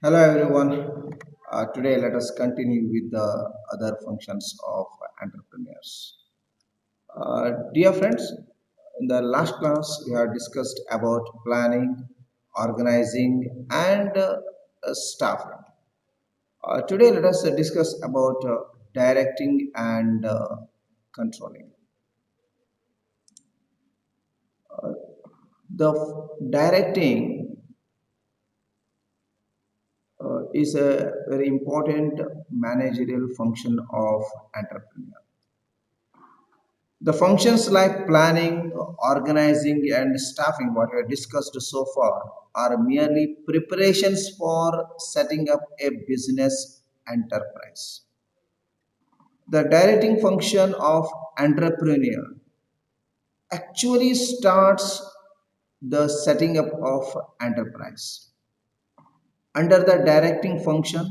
Hello everyone. Today let us continue with the other functions of entrepreneurs. Dear friends, in the last class we have discussed about planning, organizing, and staffing. Today let us discuss about directing and controlling. The directing is a very important managerial function of entrepreneur. The functions like planning, organizing, and staffing, what we have discussed so far, are merely preparations for setting up a business enterprise. The directing function of entrepreneur actually starts the setting up of enterprise. Under the directing function,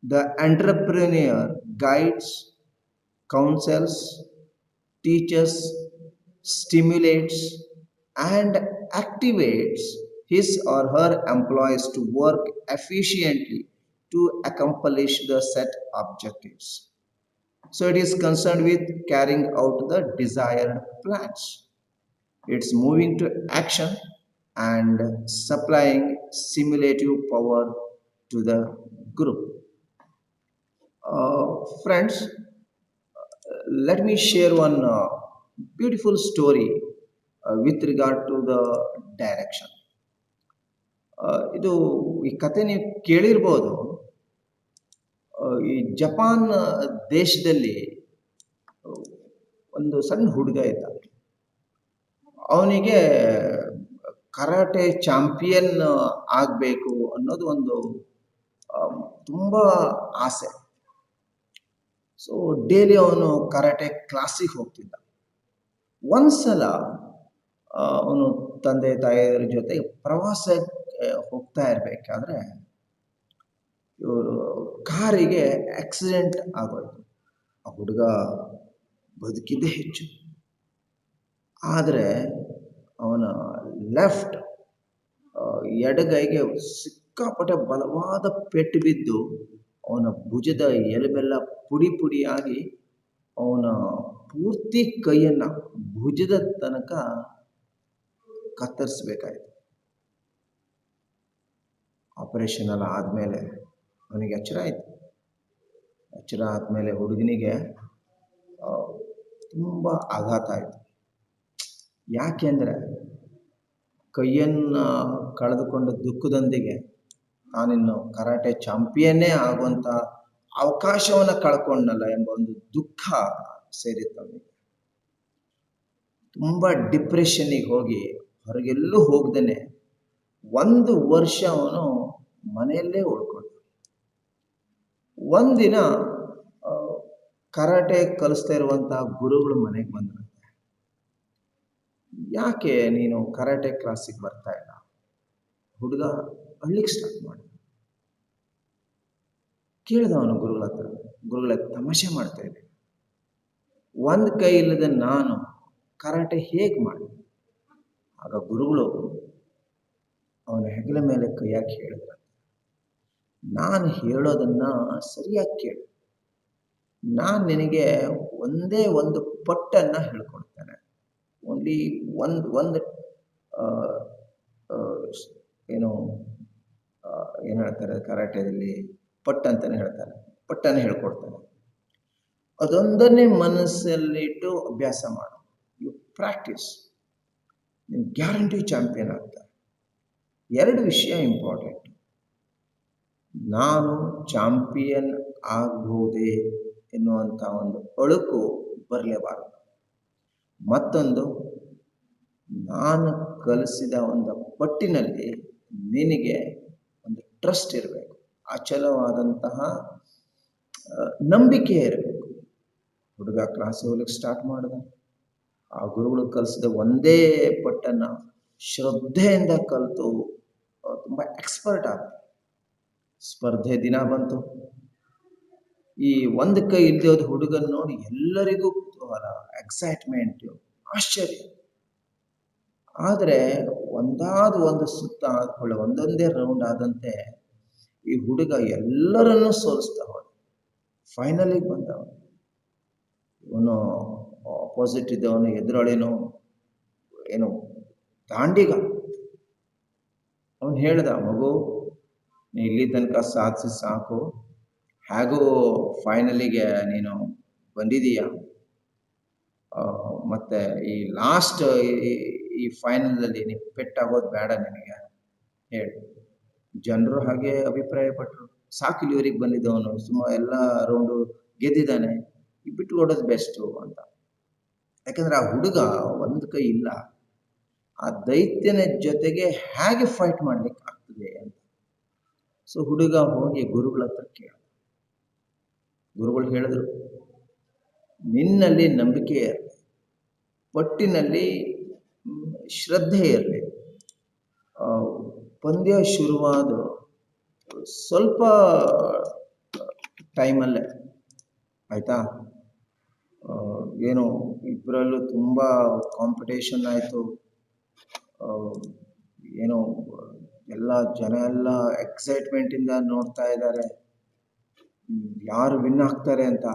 the entrepreneur guides, counsels, teaches, stimulates, and activates his or her employees to work efficiently to accomplish the set objectives. So it is concerned with carrying out the desired plans. It's moving to action and supplying simulative power to the group. Friends, let me share one beautiful story with regard to the direction. ಇದು ಈ ಕತೆ ನೀವು ಕೇಳಿರ್ಬೋದು. ಈ Japan ದೇಶದಲ್ಲಿ ಒಂದು ಸಣ್ಣ ಹುಡುಗ ಇದ್ದ. ಅವನಿಗೆ ಕರಾಟೆ ಚಾಂಪಿಯನ್ ಆಗಬೇಕು ಅನ್ನೋದು ಒಂದು ತುಂಬ ಆಸೆ. ಸೊ ಡೈಲಿ ಅವನು ಕರಾಟೆ ಕ್ಲಾಸಿಗೆ ಹೋಗ್ತಿದ್ದ. ಒಂದ್ಸಲ ಅವನು ತಂದೆ ತಾಯಿಯರ ಜೊತೆ ಪ್ರವಾಸಕ್ಕೆ ಹೋಗ್ತಾ ಇರಬೇಕಾದ್ರೆ ಇವರು ಕಾರಿಗೆ ಆಕ್ಸಿಡೆಂಟ್ ಆಗೋಯ್ತು. ಆ ಹುಡುಗ ಬದುಕಿದ್ದೇ ಹೆಚ್ಚು. ಆದರೆ ಅವನ ಲೆಫ್ಟ್ ಎಡಗೈಗೆ ಸಿಕ್ಕಾಪಟ್ಟೆ ಬಲವಾದ ಪೆಟ್ಟು ಬಿದ್ದು ಅವನ ಭುಜದ ಎಲುಬೆಲ್ಲ ಪುಡಿ ಪುಡಿಯಾಗಿ ಅವನ ಪೂರ್ತಿ ಕೈಯನ್ನು ಭುಜದ ತನಕ ಕತ್ತರಿಸ್ಬೇಕಾಯ್ತು. ಆಪರೇಷನ್ ಎಲ್ಲ ಆದಮೇಲೆ ಅವನಿಗೆ ಎಚ್ಚರ ಆಯಿತು. ಎಚ್ಚರ ಆದಮೇಲೆ ಹುಡುಗನಿಗೆ ತುಂಬ ಆಘಾತ ಆಯಿತು. ಯಾಕೆಂದರೆ ಕೈಯನ್ನು ಕಳೆದುಕೊಂಡ ದುಃಖದೊಂದಿಗೆ ನಾನಿನ್ನು ಕರಾಟೆ ಚಾಂಪಿಯನ್ನೇ ಆಗುವಂಥ ಅವಕಾಶವನ್ನು ಕಳ್ಕೊಂಡಲ್ಲ ಎಂಬ ಒಂದು ದುಃಖ ಸೇರಿತ್ತು ಅವನಿಗೆ. ತುಂಬ ಡಿಪ್ರೆಷನ್ನಿಗೆ ಹೋಗಿ ಹೊರಗೆಲ್ಲೂ ಹೋಗ್ದೇನೆ 1 ವರ್ಷ ಅವನು ಮನೆಯಲ್ಲೇ ಉಳ್ಕೊಂಡ. ಒಂದಿನ ಕರಾಟೆ ಕಲಿಸ್ತಾ ಇರುವಂಥ ಗುರುಗಳು ಮನೆಗೆ ಬಂದ್ರಂತೆ. ಯಾಕೆ ನೀನು ಕರಾಟೆ ಕ್ಲಾಸಿಗೆ ಬರ್ತಾ ಇಲ್ಲ? ಹುಡುಗ ಅಳ್ಲಿಕ್ಕೆ ಸ್ಟಾರ್ಟ್ ಮಾಡಿದ. ಕೇಳಿದವನು ಗುರುಗಳ ಹತ್ರ, ಗುರುಗಳೇ ತಮಾಷೆ ಮಾಡ್ತಾ ಇದ್ದೆ, ಒಂದು ಕೈ ಇಲ್ಲದೆ ನಾನು ಕರಾಟೆ ಹೇಗೆ ಮಾಡಿ? ಆಗ ಗುರುಗಳು ಅವನ ಹೆಗಲ ಮೇಲೆ ಕೈ ಹಾಕಿ ಹೇಳಿದ್ರು, ನಾನು ಹೇಳೋದನ್ನ ಸರಿಯಾಗಿ ಕೇಳು. ನಾನು ನಿನಗೆ ಒಂದೇ ಒಂದು ಪಟ್ಟನ್ನು ಹೇಳ್ಕೊಡ್ತೇನೆ. ಓನ್ಲಿ ಒಂದು ಏನು ಏನು ಹೇಳ್ತಾರೆ ಕರಾಟೆಯಲ್ಲಿ ಪಟ್ಟು ಅಂತಲೇ ಹೇಳ್ತಾರೆ, ಪಟ್ಟನ್ನು ಹೇಳ್ಕೊಡ್ತಾನೆ. ಅದೊಂದನ್ನೇ ಮನಸ್ಸಲ್ಲಿಟ್ಟು ಅಭ್ಯಾಸ ಮಾಡು. ಯು ಪ್ರಾಕ್ಟೀಸ್, ನೀನು ಗ್ಯಾರಂಟಿ ಚಾಂಪಿಯನ್ ಆಗ್ತಾರೆ. 2 ವಿಷಯ ಇಂಪಾರ್ಟೆಂಟ್. ನಾನು ಚಾಂಪಿಯನ್ ಆಗ್ಬೋದೇ ಎನ್ನುವಂಥ ಒಂದು ಅಳುಕು ಬರಲೇಬಾರದು. ಮತ್ತೊಂದು, ನಾನು ಕಲಿಸಿದ ಒಂದು ಪಟ್ಟಿನಲ್ಲಿ ನಿನಗೆ ಒಂದು ಟ್ರಸ್ಟ್ ಇರಬೇಕು, ಅಚಲವಾದಂತಹ ನಂಬಿಕೆ ಇರಬೇಕು. ಹುಡುಗ ಕ್ಲಾಸಿಗೆ ಹೋಗ್ಲಿಕ್ಕೆ ಸ್ಟಾರ್ಟ್ ಮಾಡಿದ. ಆ ಗುರುಗಳು ಕಲಿಸಿದ ಒಂದೇ ಪಟ್ಟನ್ನು ಶ್ರದ್ಧೆಯಿಂದ ಕಲಿತು ತುಂಬ ಎಕ್ಸ್ಪರ್ಟ್ ಆದ. ಸ್ಪರ್ಧೆ ದಿನ ಬಂತು. ಈ ಒಂದು ಕೈ ಇಲ್ಲದೆ ಹೋದ ಹುಡುಗನ ನೋಡಿ ಎಲ್ಲರಿಗೂ ಎಕ್ಸೈಟ್ಮೆಂಟ್, ಆಶ್ಚರ್ಯ. ಆದರೆ ಒಂದಾದ ಒಂದು ಸುತ್ತ ಆದ್ಕೊಳ್ಳೆ ಒಂದೊಂದೇ ರೌಂಡ್ ಆದಂತೆ ಈ ಹುಡುಗ ಎಲ್ಲರನ್ನೂ ಸೋಲಿಸ್ತಾ ಹೋದ. ಫೈನಲಿಗೆ ಬಂದವ. ಇವನು ಆಪೋಸಿಟ್ ಇದ್ದವನು ಎದುರಾಳಿನೋ ಏನು ದಾಂಡಿಗ. ಅವನು ಹೇಳ್ದ, ಮಗು ನೀ ಇಲ್ಲಿ ತನಕ ಸಾಧಿಸಿ ಸಾಕು, ಹೇಗೂ ಫೈನಲಿಗೆ ನೀನು ಬಂದಿದೀಯ, ಮತ್ತೆ ಈ ಲಾಸ್ಟ್ ಈ ಫೈನಲಲ್ಲಿ ನೀ ಪೆಟ್ಟಾಗೋದು ಬೇಡ ನಿನಗೆ ಹೇಳಿ. ಜನರು ಹಾಗೆ ಅಭಿಪ್ರಾಯಪಟ್ಟರು. ಸಾಕು ಇಲ್ಲಿವರೆಗೆ ಬಂದಿದ್ದವನು, ಸುಮಾರು ಎಲ್ಲ ರೌಂಡು ಗೆದ್ದಿದ್ದಾನೆ, ಬಿಟ್ಟು ಕೊಡೋದು ಬೆಸ್ಟು ಅಂತ. ಯಾಕಂದ್ರೆ ಆ ಹುಡುಗ ಒಂದು ಕೈ ಇಲ್ಲ, ಆ ದೈತ್ಯನ ಜೊತೆಗೆ ಹೇಗೆ ಫೈಟ್ ಮಾಡ್ಲಿಕ್ಕೆ ಆಗ್ತದೆ ಅಂತ. ಸೊ ಹುಡುಗ ಹೋಗಿ ಗುರುಗಳ ಹತ್ರ ಕೇಳ. ಗುರುಗಳು ಹೇಳಿದ್ರು, ನಿನ್ನಲ್ಲಿ ನಂಬಿಕೆ ಇರಲಿ, ಪಟ್ಟಿನಲ್ಲಿ ಶ್ರದ್ಧೆ ಇರಲಿ. ಪಂದ್ಯ ಶುರುವಾದ ಸ್ವಲ್ಪ ಟೈಮಲ್ಲೇ ಆಯ್ತಾ, ಏನು ಇಬ್ಬರಲ್ಲೂ ತುಂಬ ಕಾಂಪಿಟೇಷನ್ ಆಯಿತು. ಏನೋ ಎಲ್ಲ ಜನ ಎಲ್ಲ ಎಕ್ಸೈಟ್ಮೆಂಟಿಂದ ನೋಡ್ತಾ ಇದ್ದಾರೆ ಯಾರು ವಿನ್ ಆಗ್ತಾರೆ ಅಂತ.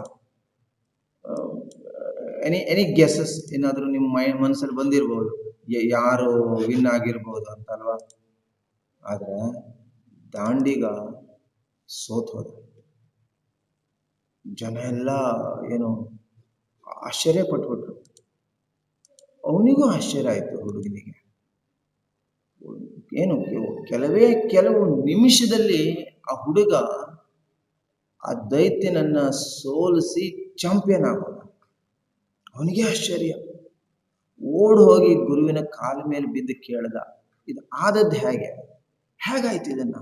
ಎನಿ ಗೆಸಸ್ ಏನಾದರೂ ನಿಮ್ಮ ಮನಸ್ಸಲ್ಲಿ ಬಂದಿರ್ಬೋದು, ಯಾರು ವಿನ್ ಆಗಿರ್ಬೋದು ಅಂತ ಅಲ್ವಾ. ಆದರೆ ದಾಂಡಿಗ ಸೋತ್ ಹೋದ. ಜನ ಎಲ್ಲ ಏನು ಆಶ್ಚರ್ಯ ಪಟ್ಬಿಟ್ರು. ಅವನಿಗೂ ಆಶ್ಚರ್ಯ ಆಯಿತು ಹುಡುಗನಿಗೆ. ಏನು ಕೆಲವು ನಿಮಿಷದಲ್ಲಿ ಆ ಹುಡುಗ ಆ ದೈತ್ಯನನ್ನ ಸೋಲಿಸಿ ಚಾಂಪಿಯನ್ ಆಗೋದ. ಅವನಿಗೆ ಆಶ್ಚರ್ಯ. ಓಡ್ ಹೋಗಿ ಗುರುವಿನ ಕಾಲ ಮೇಲೆ ಬಿದ್ದು ಕೇಳ್ದ, ಇದು ಆದದ್ದು ಹೇಗಾಯ್ತು ಇದನ್ನ?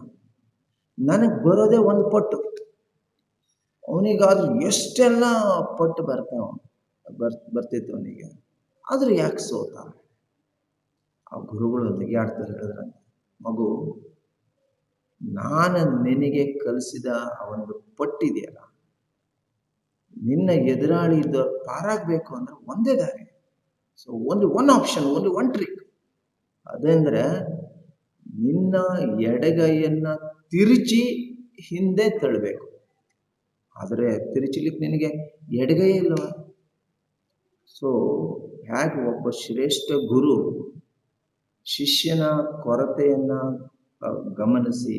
ನನಗೆ ಬರೋದೇ ಒಂದು ಪಟ್ಟು, ಅವನಿಗಾದ್ರೂ ಎಷ್ಟೆಲ್ಲ ಪಟ್ಟು ಬರ್ತಿತ್ತು ಅವನಿಗೆ, ಆದ್ರೂ ಯಾಕೆ ಸೋತ? ಆ ಗುರುಗಳು ತೆಗಿಯಾಡ್ತಾರೆ, ಹೇಳಿದ್ರಂತೆ, ಮಗು, ನಾನು ನಿನಗೆ ಕಲಿಸಿದ ಆ ಒಂದು ಪಟ್ಟಿದೆಯಲ್ಲ, ನಿನ್ನ ಎದುರಾಳಿ ಇದ್ದ ಪಾರಾಗಬೇಕು ಅಂದ್ರೆ ಒಂದೇ ದಾರಿ. So one option, one trick. ಅದಂದ್ರೆ ನಿನ್ನ ಎಡಗೈಯನ್ನ ತಿರುಚಿ ಹಿಂದೆ ತಳ್ಳಬೇಕು. ಆದರೆ ತಿರುಚಲಿಕ್ಕೆ ನಿನಗೆ ಎಡಗೈ ಇಲ್ಲವ. ಸೊ ಹೇಗೆ ಒಬ್ಬ ಶ್ರೇಷ್ಠ ಗುರು ಶಿಷ್ಯನ ಕೊರತೆಯನ್ನ ಗಮನಿಸಿ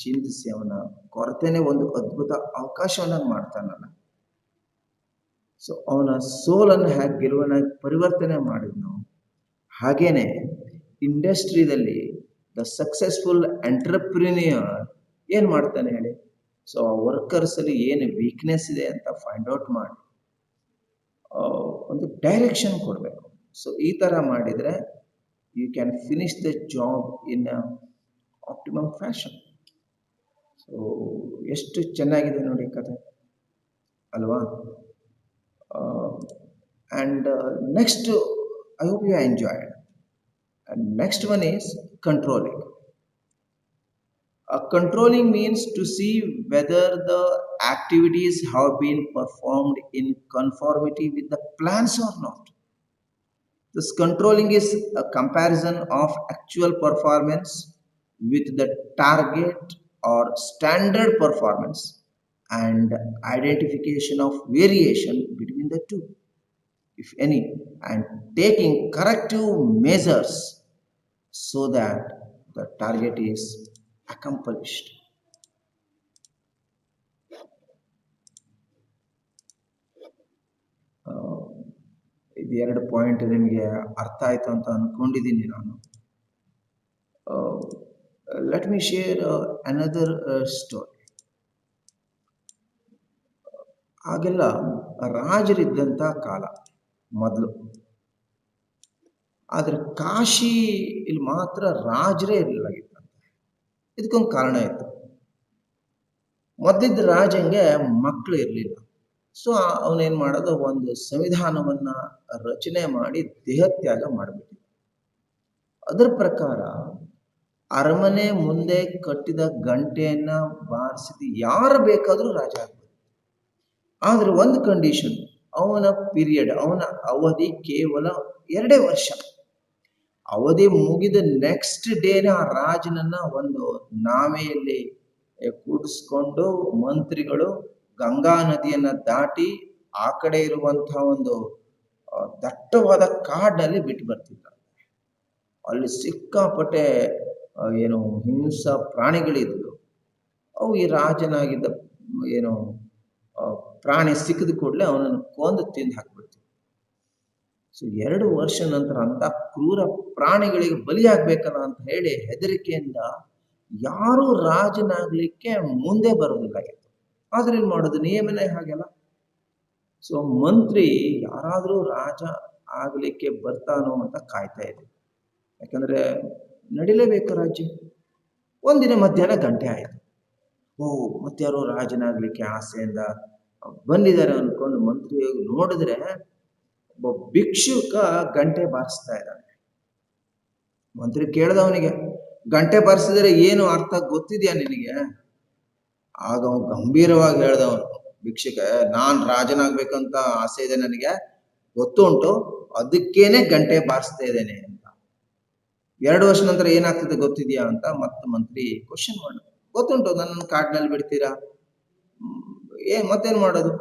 ಚಿಂತಿಸಿ ಅವನ ಕೊರತೆನೇ ಒಂದು ಅದ್ಭುತ ಅವಕಾಶವನ್ನ ಮಾಡ್ತಾನಲ್ಲ, ಸೊ ಅವನ ಸೋಲನ್ನು ಹೇಗೆ ಗೆಲುವನ್ನಾಗಿ ಪರಿವರ್ತನೆ ಮಾಡಿದ್ನು, ಹಾಗೇನೆ ಇಂಡಸ್ಟ್ರಿದಲ್ಲಿ ದ ಸಕ್ಸಸ್ಫುಲ್ ಎಂಟರ್ಪ್ರಿನಿಯರ್ ಏನು ಮಾಡ್ತಾನೆ ಹೇಳಿ? ಸೊ ಆ ವರ್ಕರ್ಸಲ್ಲಿ ಏನು ವೀಕ್ನೆಸ್ ಇದೆ ಅಂತ ಫೈಂಡ್ ಔಟ್ ಮಾಡಿ ಒಂದು ಡೈರೆಕ್ಷನ್ ಕೊಡಬೇಕು. ಸೊ ಈ ಥರ ಮಾಡಿದರೆ you can finish the job in optimum fashion. So ಎಷ್ಟು ಚೆನ್ನಾಗಿದೆ ನೋಡಿ ಕಥೆ ಅಲ್ವಾ? And next, I hope you enjoyed. And next one is controlling. Controlling means to see whether the activities have been performed in conformity with the plans or not. This controlling is a comparison of actual performance with the target or standard performance and identification of variation between the two, if any, and taking corrective measures so that the target is accomplished. ಇದು 2 point ನಿಮಗೆ ಅರ್ಥ ಆಯ್ತು ಅಂತ ಅನ್ಕೊಂಡಿದ್ದೀನಿ ನಾನು. Let me share another story. ಆಗೆಲ್ಲ ರಾಜರಿದ್ದಂಥ ಕಾಲ ಮೊದಲು. ಆದರೆ ಕಾಶಿ ಇಲ್ಲಿ ಮಾತ್ರ ರಾಜರೇ ಇರಲಿಲ್ಲಾಗಿತ್ತಂತೆ. ಇದಕ್ಕೊಂದು ಕಾರಣ ಇತ್ತು. ಮೊದಲಿದ್ದ ರಾಜಂಗೆ ಮಕ್ಕಳು ಇರಲಿಲ್ಲ. ಸೊ ಅವನೇನು ಮಾಡೋದು, ಒಂದು ಸಂವಿಧಾನವನ್ನ ರಚನೆ ಮಾಡಿ ದೇಹತ್ಯಾಗ ಮಾಡಿಬಿಟ್ಟಿದ್ದ. ಅದರ ಪ್ರಕಾರ ಅರಮನೆ ಮುಂದೆ ಕಟ್ಟಿದ ಗಂಟೆಯನ್ನ ಬಾರಿಸಿದ ಯಾರು ಬೇಕಾದರೂ ರಾಜ ಆಗ್ಬೋದು. ಆದ್ರೆ ಒಂದು ಕಂಡೀಷನ್, ಅವನ ಪೀರಿಯಡ್, ಅವನ ಅವಧಿ ಕೇವಲ 2 ವರ್ಷ. ಅವಧಿ ಮುಗಿದ ನೆಕ್ಸ್ಟ್ ಡೇನ ಆ ರಾಜನನ್ನ ಒಂದು ನಾವೆಯಲ್ಲಿ ಕೂಡಿಸ್ಕೊಂಡು ಮಂತ್ರಿಗಳು ಗಂಗಾ ನದಿಯನ್ನ ದಾಟಿ ಆ ಕಡೆ ಇರುವಂತಹ ಒಂದು ದಟ್ಟವಾದ ಕಾಡಿನಲ್ಲಿ ಬಿಟ್ಟು ಬರ್ತಿದ್ದಾರೆ. ಅಲ್ಲಿ ಸಿಕ್ಕಾಪಟ್ಟೆ ಏನು ಹಿಂಸ ಪ್ರಾಣಿಗಳಿದ್ವು. ಅವು ಈ ರಾಜನಾಗಿದ್ದ ಏನು ಪ್ರಾಣಿ ಸಿಕ್ಕಿದ ಕೂಡಲೇ ಅವನನ್ನು ಕೊಂದು ತಿಂದು ಹಾಕ್ಬಿಡ್ತೀವಿ. ಸೊ 2 ವರ್ಷ ನಂತರ ಅಂತ ಕ್ರೂರ ಪ್ರಾಣಿಗಳಿಗೆ ಬಲಿಯಾಗ್ಬೇಕಲ್ಲ ಅಂತ ಹೇಳಿ ಹೆದರಿಕೆಯಿಂದ ಯಾರೂ ರಾಜನಾಗ್ಲಿಕ್ಕೆ ಮುಂದೆ ಬರೋದಿಲ್ಲ. ಆದ್ರೆ ಏನ್ ಮಾಡೋದು, ನಿಯಮನೇ ಹಾಗೆಲ್ಲ. ಸೊ ಮಂತ್ರಿ ಯಾರಾದ್ರೂ ರಾಜ ಆಗ್ಲಿಕ್ಕೆ ಬರ್ತಾನೋ ಅಂತ ಕಾಯ್ತಾ ಇದ್ದೆ. ಯಾಕಂದ್ರೆ ನಡಿಲೇಬೇಕು ರಾಜ್ಯ. ಒಂದಿನ ಮಧ್ಯಾಹ್ನ ಗಂಟೆ ಆಯ್ತು. ಮತ್ತಾರೋ ರಾಜನಾಗ್ಲಿಕ್ಕೆ ಆಸೆಯಿಂದ ಬಂದಿದ್ದಾರೆ ಅನ್ಕೊಂಡು ಮಂತ್ರಿ ಹೋಗಿ ನೋಡಿದ್ರೆ ಒಬ್ಬ ಭಿಕ್ಷುಕ ಗಂಟೆ ಬಾರಿಸ್ತಾ ಇದ್ದಾನೆ. ಮಂತ್ರಿ ಕೇಳ್ದವನಿಗೆ, ಗಂಟೆ ಬಾರಿಸಿದ್ರೆ ಏನು ಅರ್ಥ ಗೊತ್ತಿದ್ಯಾ ನಿನಗೆ? ಆಗ ಅವನು ಗಂಭೀರವಾಗಿ ಹೇಳ್ದವನು, ಭಿಕ್ಷುಕ, ನಾನ್ ರಾಜನಾಗ್ಬೇಕಂತ ಆಸೆ ಇದೆ ನನಗೆ, ಗೊತ್ತು ಉಂಟು, ಅದಕ್ಕೇನೆ ಗಂಟೆ ಬಾರಿಸ್ತಾ ಇದ್ದೇನೆ ಅಂತ. 2 ವರ್ಷ ನಂತರ ಏನಾಗ್ತದೆ ಗೊತ್ತಿದ್ಯಾ ಅಂತ ಮತ್ತೆ ಮಂತ್ರಿ ಕ್ವಶನ್ ಮಾಡ. ಗೊತ್ತುಂಟು, ನನ್ನನ್ನು ಕಾಡಿನಲ್ಲಿ ಬಿಡ್ತೀರಾ, ಮತ್ತೇನ್ ಮಾಡೋದು?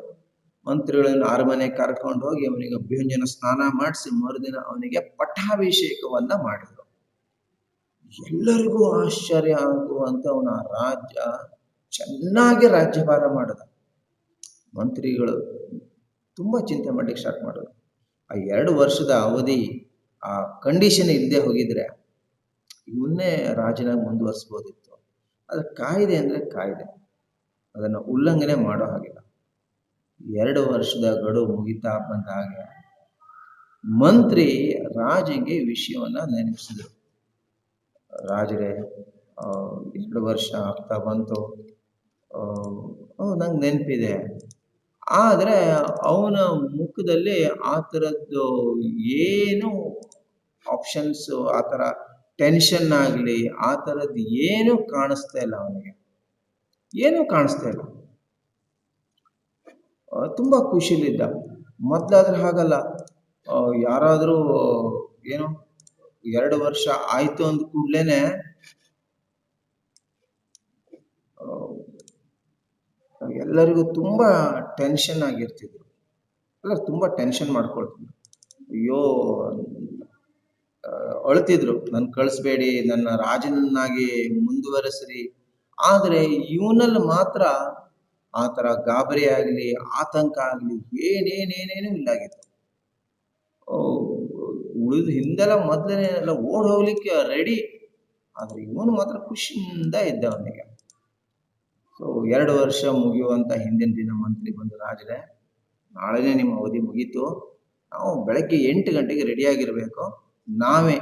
ಮಂತ್ರಿಗಳನ್ನು ಅರಮನೆ ಕರ್ಕೊಂಡು ಹೋಗಿ ಅವನಿಗೆ ಅಭ್ಯಂಜನ ಸ್ನಾನ ಮಾಡಿಸಿ ಮರುದಿನ ಅವನಿಗೆ ಪಟ್ಟಾಭಿಷೇಕವನ್ನ ಮಾಡಿದ್ರು. ಎಲ್ಲರಿಗೂ ಆಶ್ಚರ್ಯ ಆಗುವಂತ ಅವನ ರಾಜ್ಯ ಚೆನ್ನಾಗಿ ರಾಜ್ಯಭಾರ ಮಾಡಿದ. ಮಂತ್ರಿಗಳು ತುಂಬಾ ಚಿಂತೆ ಮಾಡ್ಲಿಕ್ಕೆ ಸ್ಟಾರ್ಟ್ ಮಾಡೋದು. ಆ 2 ವರ್ಷದ ಅವಧಿ ಆ ಕಂಡೀಷನ್ ಇಲ್ಲದೆ ಹೋಗಿದ್ರೆ ಇವನ್ನೇ ರಾಜನಾಗಿ ಮುಂದುವರಿಸಬಹುದಿತ್ತು. ಅದ್ರ ಕಾಯ್ದೆ ಅಂದ್ರೆ ಕಾಯ್ದೆ, ಅದನ್ನು ಉಲ್ಲಂಘನೆ ಮಾಡೋ ಹಾಗಿಲ್ಲ. 2 ವರ್ಷದ ಗಡುವು ಮುಗಿತಾ ಬಂದಾಗ ಮಂತ್ರಿ ರಾಜನಿಗೆ ವಿಷಯವನ್ನ ನೆನಪಿಸಿದ್ರು. ರಾಜರೇ, 2 ವರ್ಷ ಆಗ್ತಾ ಬಂತು, ನಂಗೆ ನೆನಪಿದೆ. ಆದ್ರೆ ಅವನ ಮುಖದಲ್ಲಿ ಆ ಥರದ್ದು ಏನು ಆಪ್ಷನ್ಸ್, ಆ ಥರ ಟೆನ್ಷನ್ ಆಗಲಿ ಆ ಥರದ್ದು ಏನು ಕಾಣಿಸ್ತಾ ಇಲ್ಲ. ಅವನಿಗೆ ಏನೂ ಕಾಣಿಸ್ತಾ ಇಲ್ಲ. ತುಂಬಾ ಖುಷಿಲಿದ್ದ. ಮೊದ್ಲಾದ್ರೆ ಹಾಗಲ್ಲ, ಯಾರಾದ್ರೂ ಏನು 2 ವರ್ಷ ಆಯ್ತು ಅಂದ ಕೂಡ್ಲೇನೆ ಎಲ್ಲರಿಗೂ ತುಂಬಾ ಟೆನ್ಷನ್ ಆಗಿರ್ತಿದ್ರು. ಎಲ್ಲ ತುಂಬಾ ಟೆನ್ಷನ್ ಮಾಡ್ಕೊಳ್ತಿದ್ರು. ಅಯ್ಯೋ, ಅಳ್ತಿದ್ರು, ನನ್ ಕಳಿಸ್ಬೇಡಿ, ನನ್ನ ರಾಜನನ್ನಾಗಿ ಮುಂದುವರೆಸ್ರಿ. ಆದ್ರೆ ಇವನಲ್ಲಿ ಮಾತ್ರ ಆ ಥರ ಗಾಬರಿ ಆಗಲಿ ಆತಂಕ ಆಗಲಿ ಏನೇನೇನೇನು ಇಲ್ಲಾಗಿತ್ತು. ಉಳಿದು ಹಿಂದೆಲ್ಲ ಮೊದಲನೇ ಎಲ್ಲ ಓಡ್ ಹೋಗ್ಲಿಕ್ಕೆ ರೆಡಿ, ಆದ್ರೆ ಇವನು ಮಾತ್ರ ಖುಷಿಯಿಂದ ಇದ್ದ. ಅವನಿಗೆ ಸೊ 2 ವರ್ಷ ಮುಗಿಯುವಂತ ಹಿಂದಿನ ದಿನ ಮಂತ್ರಿ ಬಂದು, ರಾಜರೇ, ನಾಳೆನೇ ನಿಮ್ಮ ಅವಧಿ ಮುಗೀತು, ನಾವು ಬೆಳಗ್ಗೆ 8 ಗಂಟೆಗೆ ರೆಡಿಯಾಗಿರ್ಬೇಕು, ನಾವೇ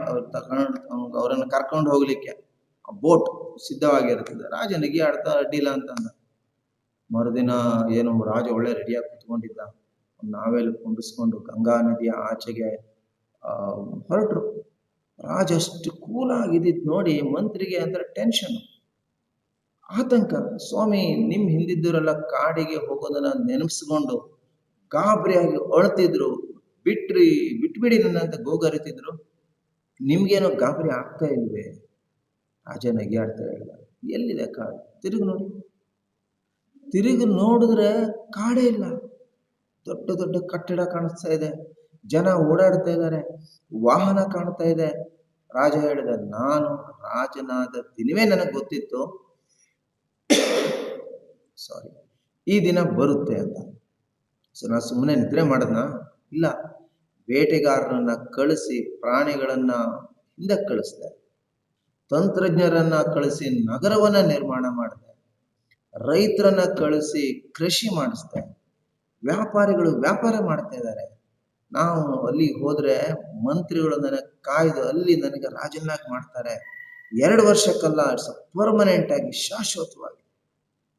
ಅವರನ್ನು ಕರ್ಕೊಂಡು ಹೋಗ್ಲಿಕ್ಕೆ ಬೋಟ್ ಸಿದ್ಧವಾಗಿರ್ತದೆ. ರಾಜ ನಗಿ ಆಡ್ತಾ ಅಡ್ಡಿಲ್ಲ ಅಂತಂದ. ಮರುದಿನ ಏನು ರಾಜ ಒಳ್ಳೆ ರೆಡಿಯಾಗಿ ಕುತ್ಕೊಂಡಿದ್ದ. ನಾವೆಲ್ಲ ಕುಂಡಿಸ್ಕೊಂಡು ಗಂಗಾ ನದಿಯ ಆಚೆಗೆ ಹೊರಟ್ರು. ರಾಜ ಅಷ್ಟು ಕೂಲಾಗಿದ್ದಿದ್ ನೋಡಿ ಮಂತ್ರಿಗೆ ಅಂದ್ರೆ ಟೆನ್ಷನ್, ಆತಂಕ. ಸ್ವಾಮಿ, ನಿಮ್ ಹಿಂದಿದ್ದವರೆಲ್ಲ ಕಾಡಿಗೆ ಹೋಗೋದನ್ನ ನೆನಪಿಸ್ಕೊಂಡು ಗಾಬರಿಯಾಗಿ ಅಳ್ತಿದ್ರು. ಬಿಟ್ಬಿಡಿ ನನ್ನ ಅಂತ ಗೋಗರಿತಿದ್ರು. ನಿಮ್ಗೇನೋ ಗಾಬರಿ ಆಗ್ತಾ ಇಲ್ವೇ? ರಾಜ ನಗಿಯಾಡ್ತಾ ಇಲ್ಲ. ಎಲ್ಲಿದೆ ಕಾಡು? ತಿರುಗಿ ನೋಡಿದ್ರೆ ಕಾಡೇ ಇಲ್ಲ. ದೊಡ್ಡ ದೊಡ್ಡ ಕಟ್ಟಡ ಕಾಣಿಸ್ತಾ ಇದೆ, ಜನ ಓಡಾಡ್ತಾ ಇದ್ದಾರೆ, ವಾಹನ ಕಾಣ್ತಾ ಇದೆ. ರಾಜ ಹೇಳಿದ, ನಾನು ರಾಜನಾದ ದಿನವೇ ನನಗೆ ಗೊತ್ತಿತ್ತು, ಈ ದಿನ ಬರುತ್ತೆ ಅಂತ. ಸೊ ನಾನು ಸುಮ್ಮನೆ ನಿದ್ರೆ ಮಾಡದ್ನ? ಇಲ್ಲ, ಬೇಟೆಗಾರರನ್ನ ಕಳಿಸಿ ಪ್ರಾಣಿಗಳನ್ನ ಹಿಂದಕ್ಕೆ ಕಳಿಸ್ದೆ, ತಂತ್ರಜ್ಞರನ್ನ ಕಳಿಸಿ ನಗರವನ್ನ ನಿರ್ಮಾಣ ಮಾಡಿದೆ, ರೈತರನ್ನ ಕಳಿಸಿ ಕೃಷಿ ಮಾಡಿಸ್ದೆ, ವ್ಯಾಪಾರಿಗಳು ವ್ಯಾಪಾರ ಮಾಡ್ತಾ ಇದ್ದಾರೆ. ನಾವು ಅಲ್ಲಿ ಹೋದ್ರೆ ಮಂತ್ರಿಗಳು ನನಗೆ ಕಾಯ್ದು ಅಲ್ಲಿ ನನಗೆ ರಾಜನಾಗಿ ಮಾಡ್ತಾರೆ. 2 ವರ್ಷಕ್ಕಲ್ಲ, ಪರ್ಮನೆಂಟ್ ಆಗಿ, ಶಾಶ್ವತವಾಗಿ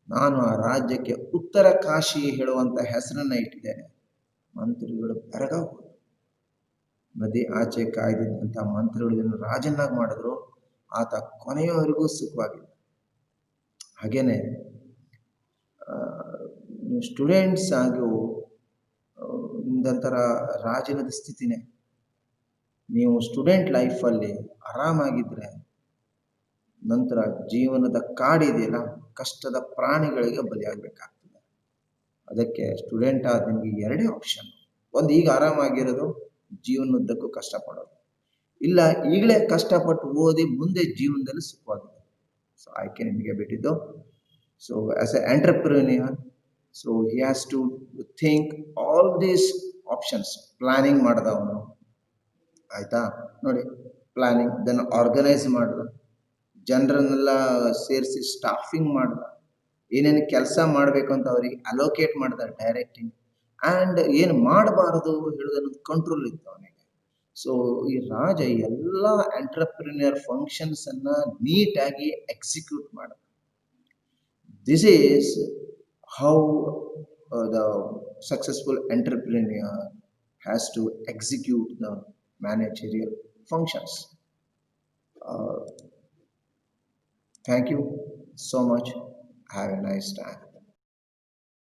ನಾನು ಆ ರಾಜ್ಯಕ್ಕೆ ಉತ್ತರ ಕಾಶಿ ಹೇಳುವಂತ ಹೆಸರನ್ನ ಇಟ್ಟಿದ್ದೇನೆ. ಮಂತ್ರಿಗಳು ಬೆರಗ ಹೋದ್ರು. ನದಿ ಆಚೆ ಕಾಯ್ದಿದ್ದಂತ ಮಂತ್ರಿಗಳು ಇದನ್ನು ರಾಜನಾಗಿ ಮಾಡಿದ್ರು. ಆತ ಕೊನೆಯವರೆಗೂ ಸುಖವಾಗಿದ್ದ. ಹಾಗೇನೆ ಸ್ಟೂಡೆಂಟ್ಸ್ ಹಾಗೂ ಇದೊಂಥರ ರಾಜನದ ಸ್ಥಿತಿನೇ. ನೀವು ಸ್ಟೂಡೆಂಟ್ ಲೈಫಲ್ಲಿ ಆರಾಮಾಗಿದ್ರೆ ನಂತರ ಜೀವನದ ಕಾಡಿದೆಯಲ್ಲ, ಕಷ್ಟದ ಪ್ರಾಣಿಗಳಿಗೆ ಬಲಿಯಾಗಬೇಕಾಗ್ತದೆ. ಅದಕ್ಕೆ ಸ್ಟೂಡೆಂಟ್ ಆದ ನಿಮಗೆ ಎರಡೇ ಆಪ್ಷನ್. ಒಂದು, ಈಗ ಆರಾಮಾಗಿರೋದು, ಜೀವನದುದ್ದಕ್ಕೂ ಕಷ್ಟಪಡೋದು. ಇಲ್ಲ, ಈಗಲೇ ಕಷ್ಟಪಟ್ಟು ಓದಿ ಮುಂದೆ ಜೀವನದಲ್ಲಿ ಸುಖವಾಗಿದೆ. ಸೊ ಆಯ್ಕೆ ನಿಮಗೆ ಬಿಟ್ಟಿದ್ದು. So as a entrepreneur, so he has to think all these options. Planning ಮಾಡಿದವನು, ಆಯ್ತಾ, ನೋಡಿ, ಪ್ಲಾನಿಂಗ್, ದೆನ್ ಆರ್ಗನೈಸ್ ಮಾಡಿದ, ಜನರನ್ನೆಲ್ಲ ಸೇರಿಸಿ ಸ್ಟಾಫಿಂಗ್ ಮಾಡಿದ, ಏನೇನು ಕೆಲಸ ಮಾಡಬೇಕು ಅಂತ ಅವ್ರಿಗೆ ಅಲೋಕೇಟ್ ಮಾಡಿದ, ಡೈರೆಕ್ಟಿಂಗ್, ಆ್ಯಂಡ್ ಏನು ಮಾಡಬಾರದು ಹೇಳೋದನ್ನು ಕಂಟ್ರೋಲ್ ಇತ್ತು ಅವನಿಗೆ. ಸೊ ಈ ರಾಜ ಎಲ್ಲ ಎಂಟರ್ಪ್ರಿನಿಯರ್ ಫಂಕ್ಷನ್ಸನ್ನು ನೀಟಾಗಿ ಎಕ್ಸಿಕ್ಯೂಟ್ ಮಾಡಿದ. This is how the successful entrepreneur has to execute the managerial functions. Uh, Thank you so much. Have a nice time.